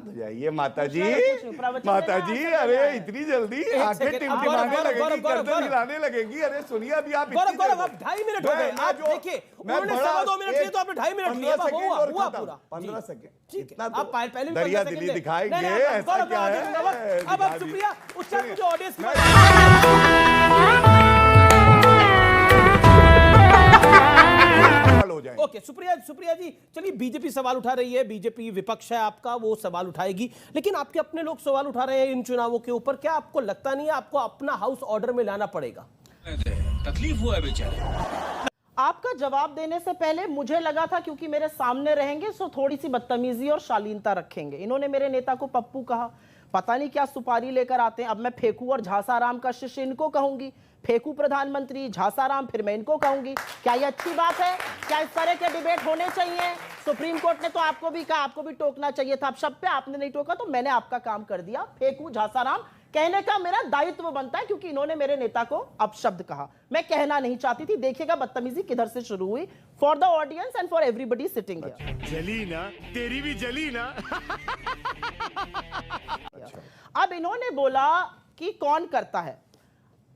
हो जाइए माता जी। माता जी, अरे इतनी जल्दी आंखें टिमटिमाने लगेगी, गर्दन हिलाने लगेगी। अरे सुनिए, अभी आप गौरव अब 2.5 मिनट हो गए। आप देखिए, उन्होंने 2.25 मिनट लिए तो आपने 2.5 मिनट लिए। हुआ पूरा 15 सेकंड। इतना तो पहले दरिया दिली दिखाएंगे, ऐसा क्या है। अब सुप्रिया, उस टाइम मुझे ऑडियंस हो जाए। ओके, सुप्रिया जी, चलिए बीजेपी सवाल उठा रही है, बीजेपी विपक्ष है आपका, वो सवाल उठाएगी, लेकिन आपके अपने लोग सवाल उठा रहे हैं इन चुनावों के ऊपर। क्या आपको लगता नहीं है आपको अपना हाउस ऑर्डर में लाना पड़ेगा? तकलीफ हुआ है बेचारे। आपका जवाब देने से पहले मुझे लगा था क्योंकि मेरे सामने रहेंगे सो थोड़ी सी बदतमीजी और शालीनता रखेंगे। इन्होंने मेरे नेता को पप्पू कहा, पता नहीं क्या सुपारी लेकर आते हैं। अब मैं फेकू और झासाराम का शिष्य इनको कहूंगी, फेकू प्रधानमंत्री, झासाराम फिर मैं इनको कहूंगी। क्या ये अच्छी बात है? क्या इस तरह के डिबेट होने चाहिए? सुप्रीम कोर्ट ने तो आपको भी कहा, आपको भी टोकना चाहिए था। अब शब्द पे आपने नहीं टोका तो मैंने आपका काम कर दिया। फेकू झासाराम कहने का मेरा दायित्व बनता है क्योंकि इन्होंने मेरे नेता को अपशब्द कहा। मैं कहना नहीं चाहती थी। देखिएगा बदतमीजी किधर से शुरू हुई, for the audience and for everybody sitting here. जली ना, तेरी भी जली ना। अब इन्होंने बोला कि कौन करता है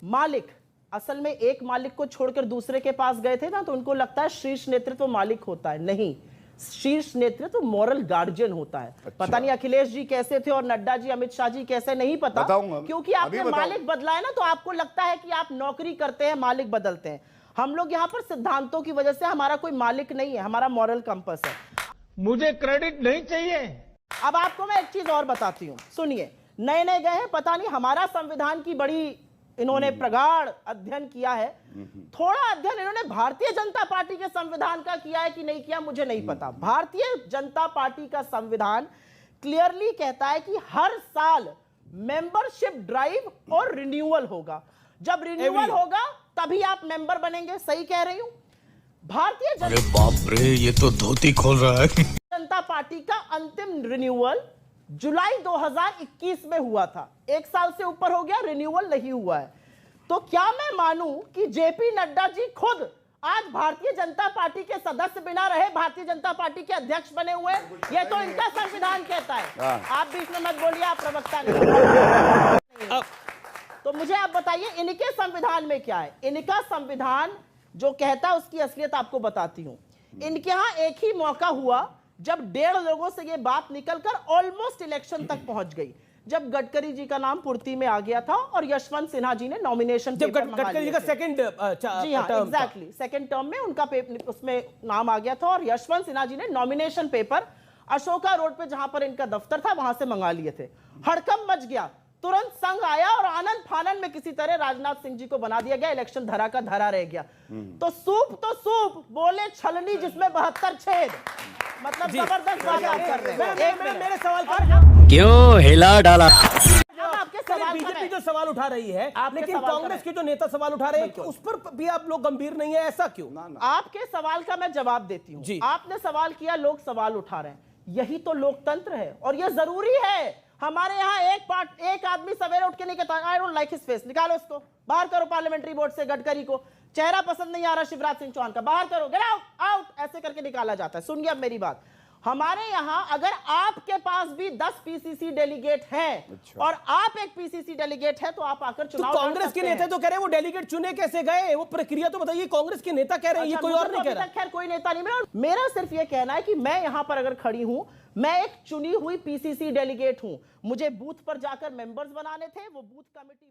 मालिक। असल में एक मालिक को छोड़कर दूसरे के पास गए थे ना, तो उनको लगता है शीर्ष नेतृत्व मालिक होता है। नहीं, शीर्ष नेतृत्व मॉरल गार्जियन होता है। अच्छा। पता नहीं अखिलेश जी कैसे थे और नड्डा जी, अमित शाह जी कैसे, नहीं पता, क्योंकि आपने मालिक बदला है ना, तो आपको लगता है कि आप नौकरी करते हैं, मालिक बदलते हैं। हम लोग यहाँ पर सिद्धांतों की वजह से, हमारा कोई मालिक नहीं है, हमारा मॉरल कंपस है। मुझे क्रेडिट नहीं चाहिए। अब आपको मैं एक चीज और बताती हूँ, सुनिए। नए नए गए हैं, पता नहीं हमारा संविधान की बड़ी इन्होंने प्रगाढ़ अध्ययन किया है। थोड़ा अध्ययन इन्होंने भारतीय जनता पार्टी के संविधान का किया है कि नहीं किया मुझे नहीं पता। भारतीय जनता पार्टी का संविधान क्लियरली कहता है कि हर साल मेंबरशिप ड्राइव और रिन्यूअल होगा। जब रिन्यूअल होगा तभी आप मेंबर बनेंगे। सही कह रही हूं? भारतीय ये तो धोती खोल रहा है। जनता पार्टी का अंतिम रिन्यूअल जुलाई 2021 में हुआ था। एक साल से ऊपर हो गया, रिन्यूअल नहीं हुआ है। तो क्या मैं मानूं कि जेपी नड्डा जी खुद आज भारतीय जनता पार्टी के सदस्य बिना रहे भारतीय जनता पार्टी के अध्यक्ष बने हुए? ये तो इनका संविधान कहता है। आप बीच में मत बोलिए, आप प्रवक्ता नहीं। तो मुझे आप बताइए इनके संविधान में क्या है? इनका संविधान जो कहता है उसकी असलियत आपको बताती हूं। इनके यहां एक ही मौका हुआ जब 1.5 लोगों से ये बात निकलकर ऑलमोस्ट इलेक्शन तक पहुंच गई, जब गडकरी जी का नाम पूर्ति में आ गया था और यशवंत सिन्हा जी ने नॉमिनेशन पेपर मंगा गडकरी जी का सेकंड जी हाँ एग्जैक्टली सेकंड टर्म में उनका उसमें नाम आ गया था और यशवंत सिन्हा जी ने नॉमिनेशन पेपर अशोका रोड पे जहां पर इनका दफ्तर था वहां से मंगा लिए थे। हड़कंप मच गया, तुरंत संघ आया और आनंद फानन में किसी तरह राजनाथ सिंह जी को बना दिया गया। इलेक्शन धरा का धरा रह गया। तो सूप बोले छलनी जिसमें 72 छेद, मतलब जबरदस्त बात आप कर रहे हैं। मेरे सवाल पर क्यों हिला डाला? आपके सवाल बीजेपी जो सवाल उठा रही है, लेकिन कांग्रेस के जो नेता सवाल उठा रहे हैं उस पर भी आप लोग गंभीर नहीं है, ऐसा क्यों? आपके सवाल का मैं जवाब देती हूँ। आपने सवाल किया, लोग सवाल उठा रहे हैं, यही तो लोकतंत्र है और यह जरूरी है। हमारे यहाँ एक आदमी सवेरे उठ के नहीं कहता I don't like his face, निकालो उसको बाहर करो पार्लियामेंट्री बोर्ड से। गडकरी को चेहरा पसंद नहीं आ रहा शिवराज सिंह चौहान का, बाहर करो, गेट आउट आउट, ऐसे करके निकाला जाता है। सुनिए अब मेरी बात, हमारे यहाँ अगर आपके पास भी 10 पीसीसी डेलीगेट हैं और आप एक पीसीसी डेलीगेट है तो आप आकर चुनाव। तो कांग्रेस के नेता तो कह रहे हैं वो डेलीगेट चुने कैसे गए, वो प्रक्रिया तो बताइए। कांग्रेस के नेता कह रहे हैं, ये कोई और नहीं कह रहा। खैर कोई नेता नहीं, मेरा सिर्फ ये कहना है कि मैं यहाँ पर अगर खड़ी हूं, मैं एक चुनी हुई पीसीसी डेलीगेट हूं। मुझे बूथ पर जाकर मेंबर्स बनाने थे, वो बूथ कमेटी